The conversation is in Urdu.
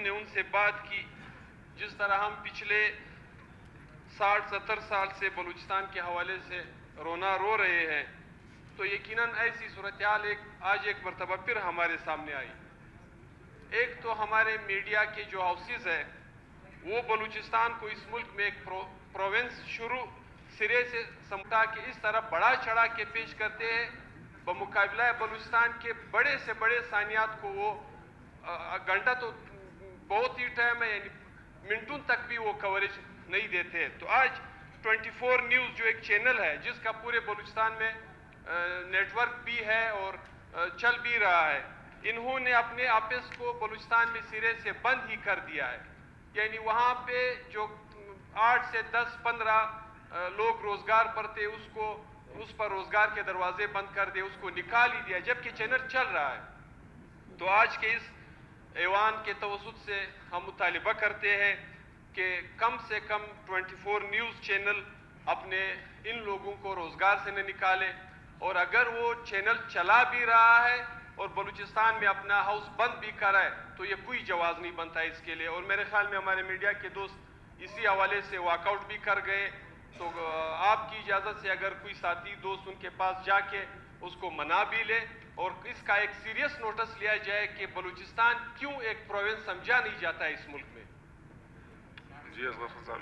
نے ان سے بات کی، جس طرح ہم پچھلے 60-70 سال سے بلوچستان کے حوالے سے رونا رو رہے ہیں، تو یقیناً ایسی صورتحال آج ایک مرتبہ پھر ہمارے سامنے آئی۔ ایک تو ہمارے میڈیا کے جو ہاؤسز ہیں وہ بلوچستان کو اس ملک میں ایک پروونس شروع سرے سے سمجھا کہ اس طرح بڑا چڑھا کے پیش کرتے ہیں، بمقابلہ بلوچستان کے بڑے سے بڑے سانحات کو وہ گھنٹہ تو بہت ہی ٹائم ہے، یعنی منٹوں تک بھی وہ کوریج نہیں دیتے۔ تو آج 24 نیوز جو ایک چینل ہے جس کا پورے بلوچستان میں نیٹ ورک بھی ہے اور چل بھی رہا ہے، انہوں نے اپنے آفس کو بلوچستان میں سرے سے بند ہی کر دیا ہے، یعنی وہاں پہ جو 8 سے 10-15 لوگ روزگار پر تھے اس پر روزگار کے دروازے بند کر دے، اس کو نکال ہی دیا، جبکہ چینل چل رہا ہے۔ تو آج کے اس ایوان کے توسط سے ہم مطالبہ کرتے ہیں کہ کم سے کم 24 نیوز چینل اپنے ان لوگوں کو روزگار سے نہ نکالے، اور اگر وہ چینل چلا بھی رہا ہے اور بلوچستان میں اپنا ہاؤس بند بھی کرائے تو یہ کوئی جواز نہیں بنتا اس کے لیے۔ اور میرے خیال میں ہمارے میڈیا کے دوست اسی حوالے سے واک آؤٹ بھی کر گئے، تو آپ کی اجازت سے اگر کوئی ساتھی دوست ان کے پاس جا کے اس کو منا بھی لے اور اس کا ایک سیریس نوٹس لیا جائے کہ بلوچستان کیوں ایک پروونس سمجھا نہیں جاتا ہے اس ملک میں۔ جی اصغر صاحب۔